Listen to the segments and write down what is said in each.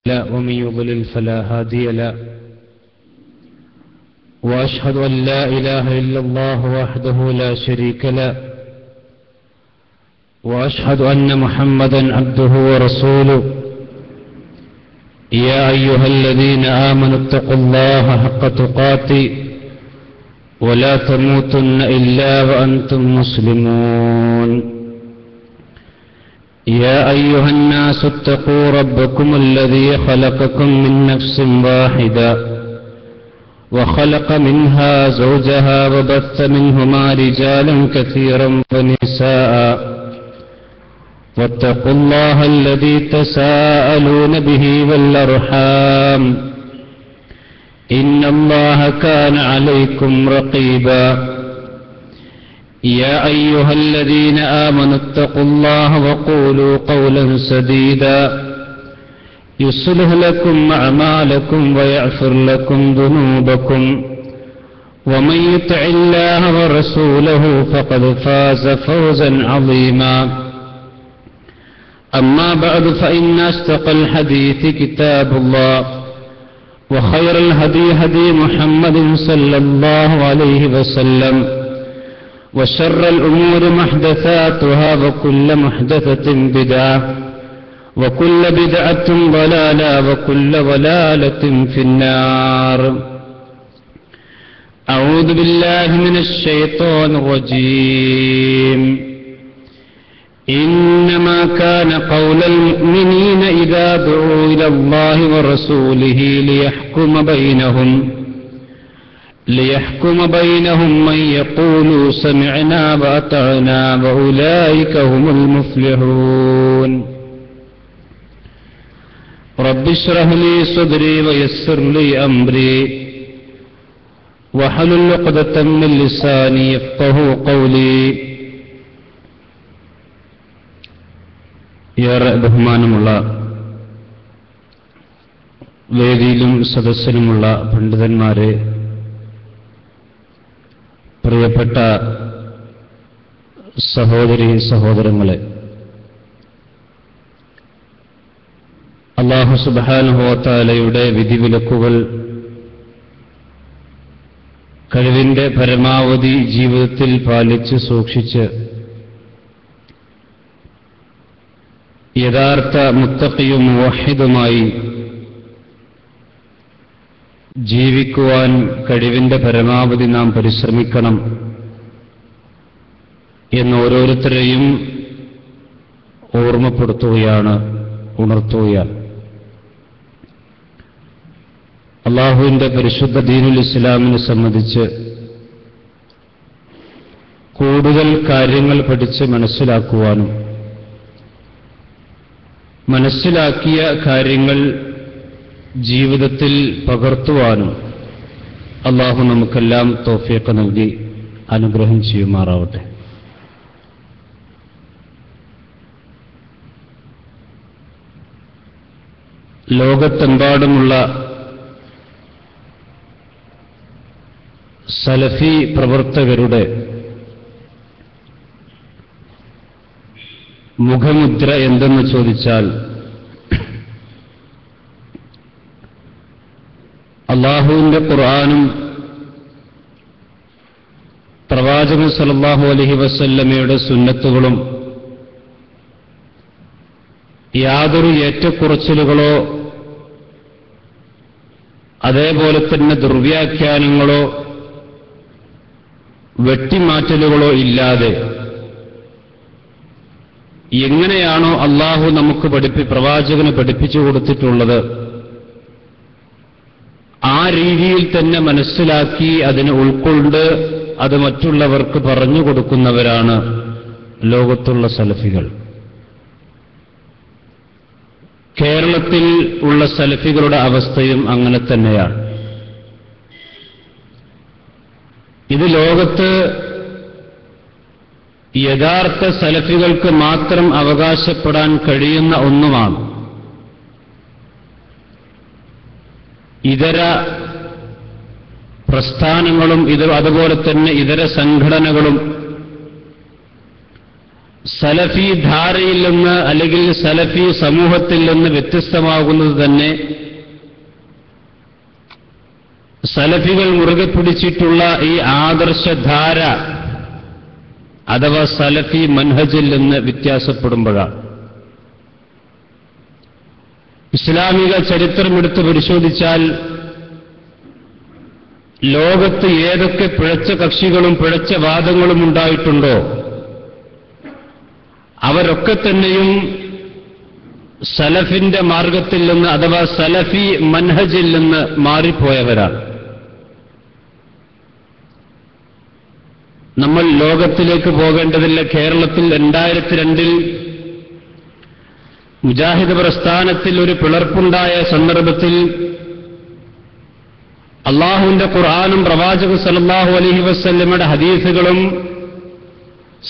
لا ومن يضلل فلا هادي له وأشهد أن لا إله إلا الله وحده لا شريك له وأشهد أن محمدا عبده ورسوله يا أيها الذين آمنوا اتقوا الله حق تقاته ولا تموتن إلا وأنتم مسلمون يا أيها الناس اتقوا ربكم الذي خلقكم من نفس واحدة وخلق منها زوجها وبث منهما رجالا كثيرا ونساء واتقوا الله الذي تساءلون به والأرحام إن الله كان عليكم رقيبا يا أيها الذين آمنوا اتقوا الله وقولوا قولا سديدا يصلح لكم أعمالكم ويغفر لكم ذنوبكم ومن يطع الله ورسوله فقد فاز فوزا عظيما أما بعد فإن أصدق الحديث كتاب الله وخير الهدي هدي محمد صلى الله عليه وسلم وشر الأمور محدثاتها وكل محدثة بدعة وكل بدعة ضلالة وكل ضلالة في النار. أعوذ بالله من الشيطان الرجيم. إنما كان قول المؤمنين إذا دعوا إلى الله ورسوله ليحكم بينهم من يقولوا سمعنا وأطعنا وأولئك هم المفلحون. رب اشرح لي صدري ويسر لي أمري واحلل عقدة من لساني يفقهوا قولي. ഏറെ ബഹുമാനമുള്ള വേദിയിലും സദസ്സിലുമുള്ള പണ്ഡിതന്മാരെ, പ്രിയപ്പെട്ട സഹോദരീ സഹോദരങ്ങളെ, അല്ലാഹു സുബ്ഹാനഹു വ തആലയുടെ വിധിവിലക്കുകൾ കഴിവിന്റെ പരമാവധി ജീവിതത്തിൽ പാലിച്ച് സൂക്ഷിച്ച് യഥാർത്ഥ മുത്തഖിയും മുവഹിദുമായി ജീവിക്കുവാൻ കഴിവിന്റെ പരമാവധി നാം പരിശ്രമിക്കണം എന്ന് ഓരോരുത്തരെയും ഓർമ്മപ്പെടുത്തുകയാണ്, ഉണർത്തുകയാണ്. അല്ലാഹുവിന്റെ പരിശുദ്ധ ദീനുൽ ഇസ്ലാമിനെ സംബന്ധിച്ച് കൂടുതൽ കാര്യങ്ങൾ പഠിച്ച് മനസ്സിലാക്കുവാനും മനസ്സിലാക്കിയ കാര്യങ്ങൾ ജീവിതത്തിൽ പകർത്തുവാനും അല്ലാഹു നമുക്കെല്ലാം തൗഫീഖ് നൽകി അനുഗ്രഹം ചെയ്യുമാറാവട്ടെ. ലോകത്തെമ്പാടുമുള്ള സലഫി പ്രവർത്തകരുടെ മുഖമുദ്ര എന്തെന്ന് ചോദിച്ചാൽ, അല്ലാഹുവിന്റെ ഖുർആനും പ്രവാചകൻ സല്ലല്ലാഹു അലൈഹി വസല്ലമയുടെ സുന്നത്തുകളും യാതൊരു ഏറ്റക്കുറച്ചിലുകളോ അതേപോലെ തന്നെ ദുർവ്യാഖ്യാനങ്ങളോ വെട്ടിമാറ്റലുകളോ ഇല്ലാതെ എങ്ങനെയാണോ അല്ലാഹു നമുക്ക് പ്രവാചകന് പഠിപ്പിച്ചു കൊടുത്തിട്ടുള്ളത് ആ രീതിയിൽ തന്നെ മനസ്സിലാക്കി അതിനെ ഉൾക്കൊണ്ട് അത് മറ്റുള്ളവർക്ക് പറഞ്ഞു കൊടുക്കുന്നവരാണ് ലോകത്തുള്ള സലഫികൾ. കേരളത്തിൽ ഉള്ള സലഫികളുടെ അവസ്ഥയും അങ്ങനെ തന്നെയാണ്. ഇത് ലോകത്ത് യഥാർത്ഥ സലഫികൾക്ക് മാത്രം അവകാശപ്പെടാൻ കഴിയുന്ന ഒന്നുമാണ്. ഇതര പ്രസ്ഥാനങ്ങളും അതുപോലെ തന്നെ ഇതര സംഘടനകളും സലഫി ധാരയിൽ നിന്ന് അല്ലെങ്കിൽ സലഫി സമൂഹത്തിൽ നിന്ന് വ്യത്യസ്തമാകുന്നത് തന്നെ സലഫികൾ മുറുകെ പിടിച്ചിട്ടുള്ള ഈ ആദർശധാര അഥവാ സലഫി മൻഹജിൽ നിന്ന് വ്യത്യാസപ്പെടുമ്പോഴാണ്. ഇസ്ലാമിക ചരിത്രമെടുത്ത് പരിശോധിച്ചാൽ ലോകത്ത് ഏതൊക്കെ പിഴച്ച കക്ഷികളും പിഴച്ച വാദങ്ങളും ഉണ്ടായിട്ടുണ്ടോ അവരൊക്കെ തന്നെയും സലഫിന്റെ മാർഗത്തിൽ നിന്ന് അഥവാ സലഫി മൻഹജിൽ നിന്ന് മാറിപ്പോയവരാണ്. നമ്മൾ ലോകത്തിലേക്ക് പോകേണ്ടതില്ല. കേരളത്തിൽ 2002 മുജാഹിദ് പ്രസ്ഥാനത്തിൽ ഒരു പിളർപ്പുണ്ടായ സന്ദർഭത്തിൽ അള്ളാഹുവിന്റെ ഖുർആനും പ്രവാചകൻ സല്ലല്ലാഹു അലൈഹി വസല്ലമയുടെ ഹദീസുകളും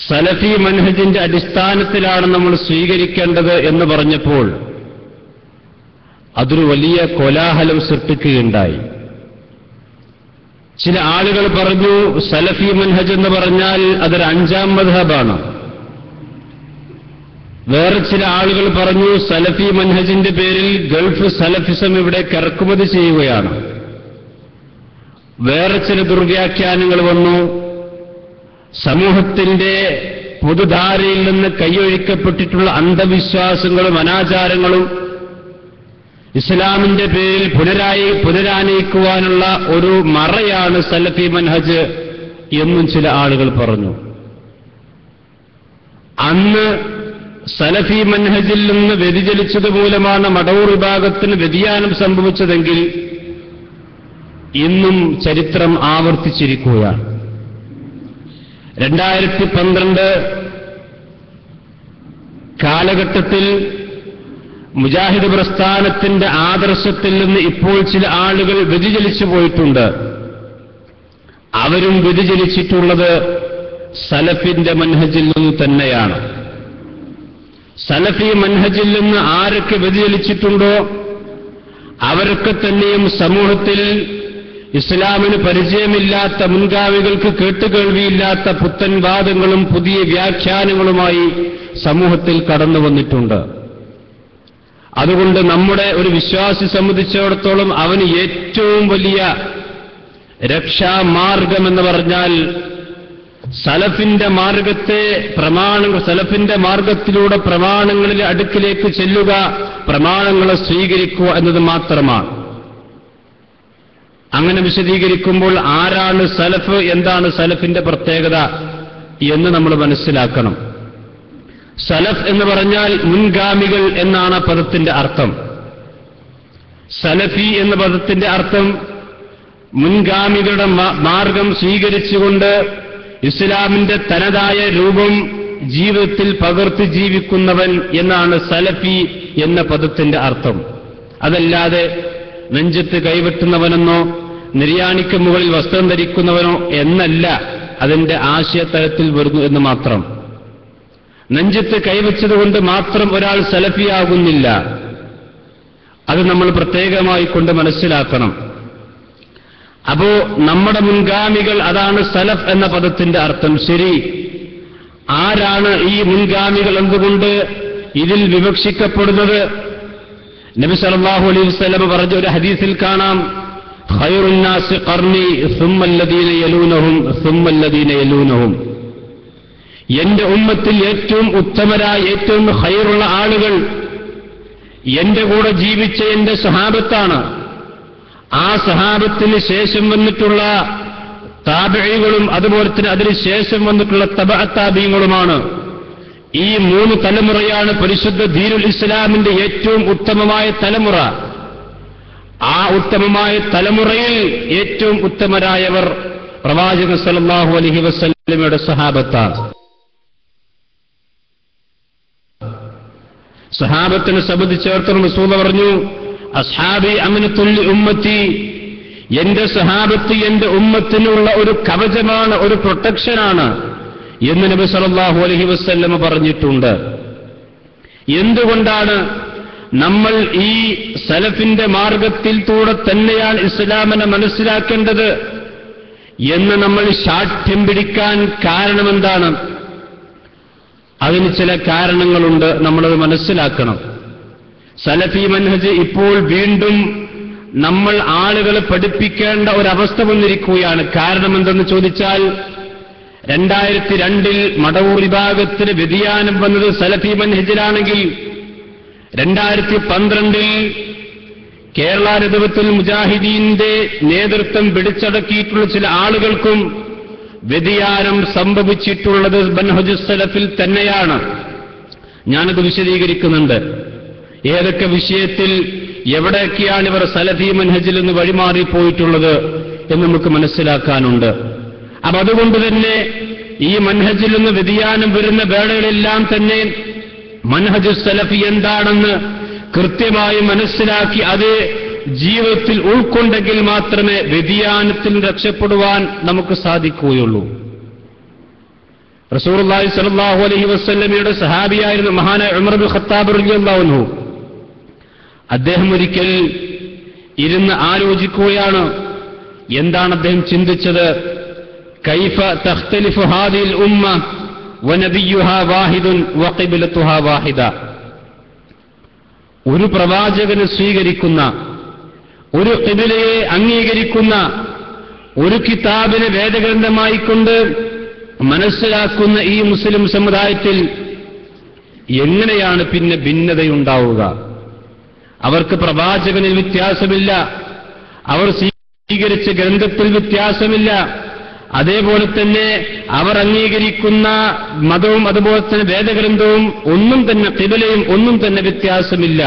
സലഫി മൻഹജിന്റെ അടിസ്ഥാനത്തിലാണ് നമ്മൾ സ്വീകരിക്കേണ്ടത് എന്ന് പറഞ്ഞപ്പോൾ അതൊരു വലിയ കോലാഹലം സൃഷ്ടിക്കുകയുണ്ടായി. ചില ആളുകൾ പറഞ്ഞു സലഫി മൻഹജ് എന്ന് പറഞ്ഞാൽ അതൊരു 5ാം മദ്ഹബാണ്. വേറെ ചില ആളുകൾ പറഞ്ഞു സലഫി മൻഹജിന്റെ പേരിൽ ഗൾഫ് സലഫിസം ഇവിടെ ഇറക്കുമതി ചെയ്യുകയാണ്. വേറെ ചില ദുർവ്യാഖ്യാനങ്ങൾ വന്നു. സമൂഹത്തിന്റെ പൊതുധാരയിൽ നിന്ന് കൈയൊഴിക്കപ്പെട്ടിട്ടുള്ള അന്ധവിശ്വാസങ്ങളും അനാചാരങ്ങളും ഇസ്ലാമിന്റെ പേരിൽ പുനരാനയിക്കുവാനുള്ള ഒരു മറയാണ് സലഫി മൻഹജ് എന്നും ചില ആളുകൾ പറഞ്ഞു. അന്ന് സലഫി മൻഹജിൽ നിന്ന് വ്യതിചലിച്ചത് മൂലമാണ് മടവൂർ വിഭാഗത്തിന് വ്യതിയാനം സംഭവിച്ചതെങ്കിൽ ഇന്നും ചരിത്രം ആവർത്തിച്ചിരിക്കുകയാണ്. 2012 കാലഘട്ടത്തിൽ മുജാഹിദ് പ്രസ്ഥാനത്തിന്റെ ആദർശത്തിൽ നിന്ന് ഇപ്പോൾ ചില ആളുകൾ വ്യതിചലിച്ചു പോയിട്ടുണ്ട്. അവരും വ്യതിചലിച്ചിട്ടുള്ളത് സലഫിന്റെ മൻഹജിൽ നിന്ന് തന്നെയാണ്. സലഫി മൻഹജിൽ നിന്ന് ആരൊക്കെ വ്യതിചലിച്ചിട്ടുണ്ടോ അവരൊക്കെ തന്നെയും സമൂഹത്തിൽ ഇസ്ലാമിന് പരിചയമില്ലാത്ത മുൻഗാമികൾക്ക് കേട്ടുകേൾവിയില്ലാത്ത പുത്തൻ വാദങ്ങളും പുതിയ വ്യാഖ്യാനങ്ങളുമായി സമൂഹത്തിൽ കടന്നു വന്നിട്ടുണ്ട്. അതുകൊണ്ട് നമ്മുടെ ഒരു വിശ്വാസി സംബന്ധിച്ചിടത്തോളം അവന് ഏറ്റവും വലിയ രക്ഷാമാർഗമെന്ന് പറഞ്ഞാൽ സലഫിന്റെ സലഫിന്റെ മാർഗത്തിലൂടെ പ്രമാണങ്ങളിലെ അടുക്കിലേക്ക് ചെല്ലുക, പ്രമാണങ്ങളെ സ്വീകരിക്കുക എന്നത് മാത്രമാണ്. അങ്ങനെ വിശദീകരിക്കുമ്പോൾ ആരാണ് സലഫ്, എന്താണ് സലഫിന്റെ പ്രത്യേകത എന്ന് നമ്മൾ മനസ്സിലാക്കണം. സലഫ് എന്ന് പറഞ്ഞാൽ മുൻഗാമികൾ എന്നാണ് പദത്തിന്റെ അർത്ഥം. സലഫി എന്ന പദത്തിന്റെ അർത്ഥം മുൻഗാമികളുടെ മാർഗം സ്വീകരിച്ചുകൊണ്ട് ഇസ്ലാമിന്റെ തനതായ രൂപം ജീവിതത്തിൽ പകർത്തി ജീവിക്കുന്നവൻ എന്നാണ് സലഫി എന്ന പദത്തിന്റെ അർത്ഥം. അതല്ലാതെ നെഞ്ചത്ത് കൈവെട്ടുന്നവനെന്നോ നിര്യാണിക്ക് മുകളിൽ വസ്ത്രം ധരിക്കുന്നവനോ എന്നല്ല അതിന്റെ ആശയതലത്തിൽ വരുന്നു എന്ന് മാത്രം. നെഞ്ചത്ത് കൈവച്ചതുകൊണ്ട് മാത്രം ഒരാൾ സലഫിയാകുന്നില്ല. അത് നമ്മൾ പ്രത്യേകമായി കൊണ്ട് മനസ്സിലാക്കണം. അപ്പോ നമ്മുടെ മുൻഗാമികൾ, അതാണ് സലഫ് എന്ന പദത്തിന്റെ അർത്ഥം. ശരി, ആരാണ് ഈ മുൻഗാമികൾ? എന്തുകൊണ്ട് ഇതിൽ വിവക്ഷിക്കപ്പെടുന്നത്? നബി സല്ലല്ലാഹു അലൈഹി വസല്ലം പറഞ്ഞ ഒരു ഹദീസിൽ കാണാം, ഖൈറുൻ നാസി ഖർനി സുമ്മല്ലദീന യലൂനഹും സുമ്മല്ലദീന യലൂനഹും. എന്റെ ഉമ്മത്തിൽ ഏറ്റവും ഉത്തമരായ ഏറ്റവും ഖൈറുള്ള ആളുകൾ എന്റെ കൂടെ ജീവിച്ച എന്റെ സഹാബത്താണ്. ആ സഹാബത്തിന് ശേഷം വന്നിട്ടുള്ള താബിഈകളും അതുപോലെ തന്നെ അതിന് ശേഷം വന്നിട്ടുള്ള തബഅ താബിഈങ്ങളുമാണ്. ഈ 3 തലമുറയാണ് പരിശുദ്ധ ദീനുൽ ഇസ്ലാമിന്റെ ഏറ്റവും ഉത്തമമായ തലമുറ. ആ ഉത്തമമായ തലമുറയിൽ ഏറ്റവും ഉത്തമരായവർ പ്രവാചകൻ സല്ലല്ലാഹു അലൈഹി വസല്ലമയുടെ സഹാബത്താണ്. സഹാബത്തിനെ സംബന്ധിച്ചിടത്തോളം റസൂൽ പറഞ്ഞു, അസ്ഹാബി അമിനത്തുൽ ഉമ്മത്തി, എന്റെ സഹാബത്ത് എന്റെ ഉമ്മത്തിനുള്ള ഒരു കവചമാണ്, ഒരു പ്രൊട്ടക്ഷനാണ് എന്ന് നബി സല്ലല്ലാഹു അലൈഹി വസല്ലം പറഞ്ഞിട്ടുണ്ട്. എന്തുകൊണ്ടാണ് നമ്മൾ ഈ സലഫിന്റെ മാർഗത്തിലൂടെ തന്നെയാണ് ഇസ്ലാമിനെ മനസ്സിലാക്കേണ്ടത് എന്ന് നമ്മൾ ശാഠ്യം പിടിക്കാൻ കാരണമെന്താണ്? അതിന് ചില കാരണങ്ങളുണ്ട്, നമ്മളത് മനസ്സിലാക്കണം. സലഫി മൻഹജ് ഇപ്പോൾ വീണ്ടും നമ്മൾ ആളുകളെ പഠിപ്പിക്കേണ്ട ഒരവസ്ഥ വന്നിരിക്കുകയാണ്. കാരണം എന്തെന്ന് ചോദിച്ചാൽ, 2002 മടവൂർ വിഭാഗത്തിന് വ്യതിയാനം വന്നത് സലഫി മൻഹജിലാണെങ്കിൽ 2012 കേരള നേതൃത്വത്തിൽ മുജാഹിദീന്റെ നേതൃത്വം പിടിച്ചടക്കിയിട്ടുള്ള ചില ആളുകൾക്കും വ്യതിയാനം സംഭവിച്ചിട്ടുള്ളത് മൻഹജു സലഫിൽ തന്നെയാണ്. ഞാനത് വിശദീകരിക്കുന്നുണ്ട്. ഏതൊക്കെ വിഷയത്തിൽ എവിടെയൊക്കെയാണ് ഇവർ സലഫി മൻഹജിൽ നിന്ന് വഴിമാറിപ്പോയിട്ടുള്ളത് എന്ന് നമുക്ക് മനസ്സിലാക്കാനുണ്ട്. അപ്പൊ അതുകൊണ്ട് തന്നെ ഈ മൻഹജിൽ നിന്ന് വ്യതിയാനം വരുന്ന വേളകളെല്ലാം തന്നെ മൻഹജു സലഫി എന്താണെന്ന് കൃത്യമായി മനസ്സിലാക്കി അത് ജീവിതത്തിൽ ഉൾക്കൊണ്ടെങ്കിൽ മാത്രമേ വ്യതിയാനത്തിൽ രക്ഷപ്പെടുവാൻ നമുക്ക് സാധിക്കുകയുള്ളൂ. റസൂലുള്ളാഹി സ്വല്ലല്ലാഹു അലൈഹി വസല്ലമയുടെ സഹാബിയായിരുന്ന മഹാനായ ഉമർ ഇബ്നു ഖത്താബ് റളിയല്ലാഹു അൻഹു അദ്ദേഹം ഒരിക്കൽ ഇരുന്ന് ആലോചിക്കുകയാണ്. എന്താണ് അദ്ദേഹം ചിന്തിച്ചത്? കൈഫ തഖ്തലിഫു ഹാദിഹിൽ ഉമ്മ വനബിയ്യുഹാ വാഹിദുൻ വഖിബ്ലതുഹാ വാഹിദ. ഒരു പ്രവാചകനെ സ്വീകരിക്കുന്ന, ഒരു ഖിബ്ലയെ അംഗീകരിക്കുന്ന, ഒരു കിതാബിനെ വേദഗ്രന്ഥമായിക്കൊണ്ട് മനസ്സിലാക്കുന്ന ഈ മുസ്ലിം സമുദായത്തിൽ എങ്ങനെയാണ് പിന്നെ ഭിന്നതയുണ്ടാവുക? അവർക്ക് പ്രവാചകനിൽ വ്യത്യാസമില്ല, അവർ സ്വീകരിച്ച ഗ്രന്ഥത്തിൽ വ്യത്യാസമില്ല, അതേപോലെ തന്നെ അവർ അംഗീകരിക്കുന്ന മതവും അതുപോലെ തന്നെ വേദഗ്രന്ഥവും ഒന്നും തന്നെ ഖിബ്ലയും ഒന്നും തന്നെ വ്യത്യാസമില്ല.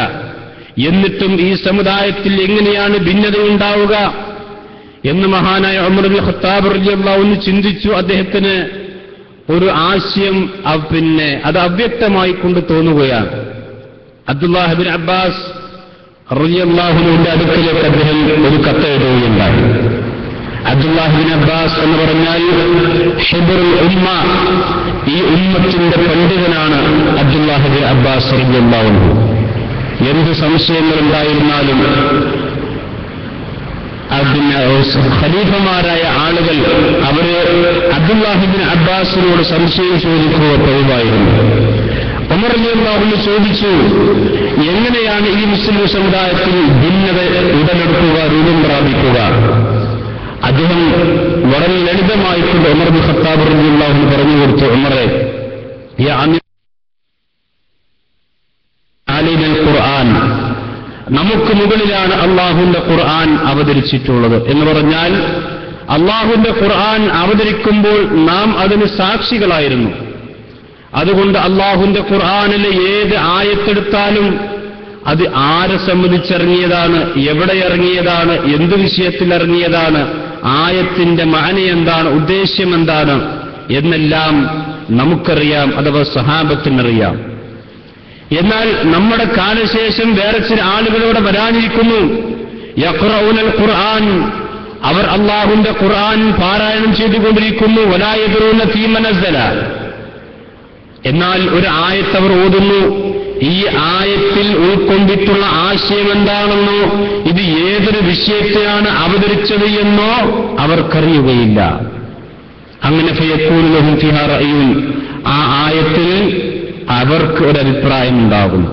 എന്നിട്ടും ഈ സമുദായത്തിൽ എങ്ങനെയാണ് ഭിന്നതയുണ്ടാവുക എന്ന് മഹാനായ ഉമർ ഇബ്നു ഖത്താബ് റളിയല്ലാഹു അൻഹു ചിന്തിച്ചു. അദ്ദേഹത്തിന് ഒരു ആശയം അത് അവ്യക്തമായി കൊണ്ട് തോന്നുകയാണ്. അബ്ദുല്ലാഹ് ഇബ്നു അബ്ബാസ് റളിയല്ലാഹു അൻഹുവിന്റെ അടുക്കലേക്ക് അദ്ദേഹം ഒരു കത്ത് എഴുതുകയുണ്ടായി. അബ്ദുല്ലാഹ് ഇബ്നു അബ്ബാസ് എന്ന് പറഞ്ഞാൽ ഹിബ്റുൽ ഉമ്മ, ഈ ഉമ്മത്തിന്റെ പണ്ഡിതനാണ് അബ്ദുല്ലാഹ് ഇബ്നു അബ്ബാസ് റളിയല്ലാഹു അൻഹു. എന്ത് സംശയങ്ങളുണ്ടായിരുന്നാലും ഖലീഫമാരായ ആളുകൾ അവര് അബ്ദുല്ലാഹ് ഇബ്നു അബ്ബാസിനോട് സംശയം ചോദിക്കുക പതിവായിരുന്നു. ഉമർ റളിയല്ലാഹു അൻഹു ചോദിച്ചു, എങ്ങനെയാണ് ഈ മുസ്ലിം സമുദായത്തിൽ ഭിന്നത ഉടലെടുക്കുക, രൂപം പ്രാപിക്കുക? അദ്ദേഹം വളരെ ലളിതമായിക്കൊണ്ട് ഉമർ ഇബ്നു ഖത്താബ് റളിയല്ലാഹു അൻഹു പറഞ്ഞു കൊടുത്തു, ഉമറേ, ഖുർആൻ, നമുക്ക് മുകളിലാണ് അള്ളാഹുവിന്റെ ഖുർആൻ അവതരിച്ചിട്ടുള്ളത് എന്ന് പറഞ്ഞാൽ, അള്ളാഹുവിന്റെ ഖുർആൻ അവതരിക്കുമ്പോൾ നാം അതിന് സാക്ഷികളായിരുന്നു. അതുകൊണ്ട് അള്ളാഹുവിന്റെ ഖുർആനിലെ ഏത് ആയത്തെടുത്താലും അത് ആരെ സംബന്ധിച്ചിറങ്ങിയതാണ്, എവിടെ ഇറങ്ങിയതാണ്, എന്ത് വിഷയത്തിൽ ഇറങ്ങിയതാണ്, ആയത്തിന്റെ മഅന എന്താണ്, ഉദ്ദേശ്യം എന്താണ് എന്നെല്ലാം നമുക്കറിയാം, അഥവാ സഹാബത്തിനറിയാം. എന്നാൽ നമ്മുടെ കാലശേഷം വേറെ ചില ആളുകളോട് വരാനിരിക്കുന്നു. യഖ്റഊനൽ ഖുർആൻ, അവർ അള്ളാഹുവിന്റെ ഖുർആൻ പാരായണം ചെയ്തുകൊണ്ടിരിക്കുന്നു. വലാ യദ്റൂന ഫീമ നസ്സല, എന്നാൽ ഒരു ആയത്ത് അവർ ഓതുന്നു. ഈ ആയത്തിൽ ഉൾക്കൊണ്ടിട്ടുള്ള ആശയം എന്താണെന്നോ ഇത് ഏതൊരു വിഷയത്തെയാണ് അവതരിച്ചത് എന്നോ അവർക്കറിയുകയില്ല. അങ്ങനെ ഫയഖൂലു ലഹും ഫിഹാ റഅയ്യുൻ, ആ ആയത്തിൽ അവർക്ക് ഒരഭിപ്രായമുണ്ടാകുന്നു,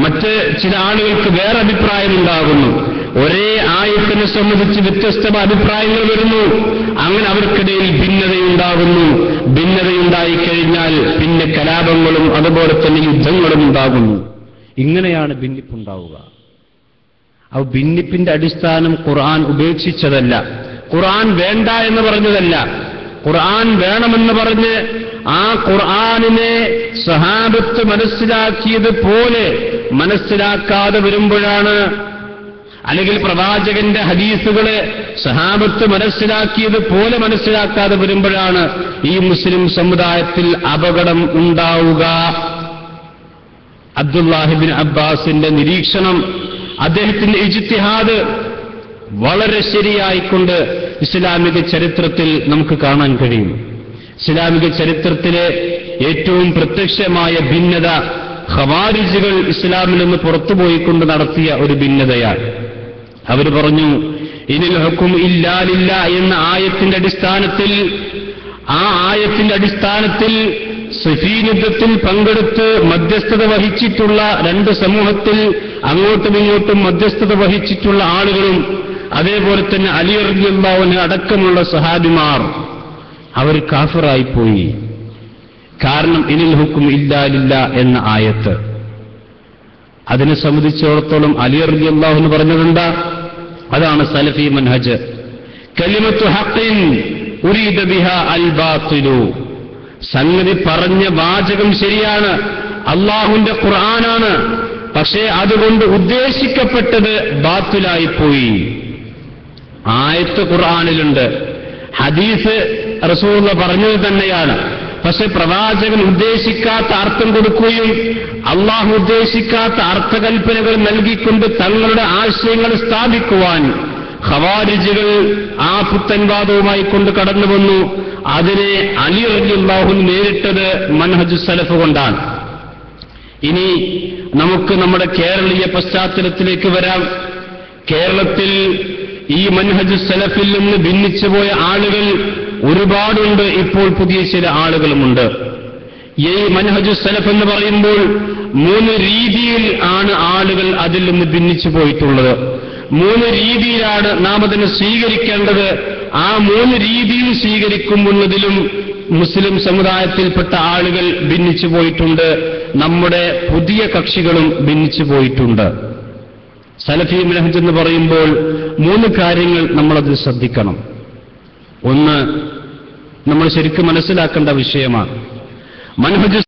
മറ്റ് ചില ആളുകൾക്ക് വേറെ അഭിപ്രായമുണ്ടാകുന്നു. ഒരേ ആയത്തിനെ സംബന്ധിച്ച് വ്യത്യസ്തമായ അഭിപ്രായങ്ങൾ വരുന്നു. അങ്ങനെ അവർക്കിടയിൽ ഭിന്നതയുണ്ടാകുന്നു. ഭിന്നതയുണ്ടായിക്കഴിഞ്ഞാൽ പിന്നെ കലാപങ്ങളും അതുപോലെ തന്നെ യുദ്ധങ്ങളും ഉണ്ടാകുന്നു. ഇങ്ങനെയാണ് ഭിന്നിപ്പുണ്ടാവുക. ആ ഭിന്നിപ്പിന്റെ അടിസ്ഥാനം ഖുർആൻ ഉപേക്ഷിച്ചതല്ല, ഖുർആൻ വേണ്ട എന്ന് പറഞ്ഞതല്ല. ഖുർആൻ വേണമെന്ന് പറഞ്ഞ് ആ ഖുർആനിനെ സഹാബത്ത് മനസ്സിലാക്കിയതുപോലെ മനസ്സിലാക്കാതെ വരുമ്പോഴാണ്, അല്ലെങ്കിൽ പ്രവാചകന്റെ ഹദീസുകളെ സഹാബത്ത് മനസ്സിലാക്കിയതുപോലെ മനസ്സിലാക്കാതെ വരുമ്പോഴാണ് ഈ മുസ്ലിം സമുദായത്തിൽ അപകടം ഉണ്ടാവുക. അബ്ദുല്ലാഹ് ഇബ്നു അബ്ബാസിന്റെ നിരീക്ഷണം, അദ്ദേഹത്തിന്റെ ഇജ്തിഹാദ് വളരെ ശരിയായിക്കൊണ്ട് ഇസ്ലാമിക ചരിത്രത്തിൽ നമുക്ക് കാണാൻ കഴിയും. ഇസ്ലാമിക ചരിത്രത്തിലെ ഏറ്റവും പ്രത്യക്ഷമായ ഭിന്നത ഖവാരിജുകൾ ഇസ്ലാമിൽ നിന്ന് പുറത്തുപോയിക്കൊണ്ട് നടത്തിയ ഒരു ഭിന്നതയാണ്. അവർ പറഞ്ഞു, ഇനിൽ ഹുക്കും ഇല്ലാ ലില്ലാ എന്ന ആയത്തിന്റെ അടിസ്ഥാനത്തിൽ, ആ ആയത്തിന്റെ അടിസ്ഥാനത്തിൽ സഫീൻ യുദ്ധത്തിൽ പങ്കെടുത്ത് മധ്യസ്ഥത വഹിച്ചിട്ടുള്ള രണ്ട് സമൂഹത്തിൽ അങ്ങോട്ടും ഇങ്ങോട്ടും മധ്യസ്ഥത വഹിച്ചിട്ടുള്ള ആളുകളും അതേപോലെ തന്നെ അലി റളിയല്ലാഹു അൻഹു അടക്കമുള്ള സഹാബിമാർ അവർ കാഫിറായിപ്പോയി. കാരണം ഇനിൽ ഹുക്കും ഇല്ലാ ലില്ലാ എന്ന ആയത്ത്. അതിനെ സംബന്ധിച്ചിടത്തോളം അലി റളിയല്ലാഹു അൻഹു പറഞ്ഞതെന്താ? അതാണ് സലഫി മൻഹജ്. കലിമത്തു ഹഖിൻ ഉരീദ ബിഹാ അൽ ബാത്തിലു. സംഗതി പറഞ്ഞ വാചകം ശരിയാണ്, അല്ലാഹുവിന്റെ ഖുർആനാണ്, പക്ഷേ അതുകൊണ്ട് ഉദ്ദേശിക്കപ്പെട്ടത് ബാത്തിലായിപ്പോയി. ആയത്ത് ഖുർആനിലുണ്ട്, ഹദീസ് റസൂലുള്ളാഹി പറഞ്ഞത് തന്നെയാണ്. പക്ഷെ പ്രവാചകൻ ഉദ്ദേശിക്കാത്ത അർത്ഥം കൊടുക്കുകയും അള്ളാഹു ഉദ്ദേശിക്കാത്ത അർത്ഥകൽപ്പനകൾ നൽകിക്കൊണ്ട് തങ്ങളുടെ ആശയങ്ങൾ സ്ഥാപിക്കുവാൻ ഖവാരിജികൾ ആ പുത്തൻവാദവുമായി കൊണ്ട് കടന്നു വന്നു. അതിനെ അലി റളിയല്ലാഹു അൻഹു നേരിട്ടത് മൻഹജു സലഫ് കൊണ്ടാണ്. ഇനി നമുക്ക് നമ്മുടെ കേരളീയ പശ്ചാത്തലത്തിലേക്ക് വരാം. കേരളത്തിൽ ഈ മൻഹജു സലഫിൽ നിന്ന് ഭിന്നിച്ചുപോയ ആളുകൾ ഒരുപാടുണ്ട്. ഇപ്പോൾ പുതിയ ചില ആളുകളുമുണ്ട്. ഈ മൻഹജു സലഫ് എന്ന് പറയുമ്പോൾ 3 രീതിയിൽ ആണ് ആളുകൾ അതിൽ നിന്ന് ഭിന്നിച്ചു പോയിട്ടുള്ളത്. 3 രീതിയിലാണ് നാം അതിനെ സ്വീകരിക്കേണ്ടത്. ആ 3 രീതിയിൽ സ്വീകരിക്കുമ്പോഴതിലും മുസ്ലിം സമുദായത്തിൽപ്പെട്ട ആളുകൾ ഭിന്നിച്ചു പോയിട്ടുണ്ട്. നമ്മുടെ പുതിയ കക്ഷികളും ഭിന്നിച്ചു പോയിട്ടുണ്ട്. സലഫി മൻഹജ് എന്ന് പറയുമ്പോൾ 3 കാര്യങ്ങൾ നമ്മളതിൽ ശ്രദ്ധിക്കണം. ഒന്ന്, നമ്മൾ ശരിക്കും മനസ്സിലാക്കേണ്ട വിഷയമാണ്. മൻഹജ്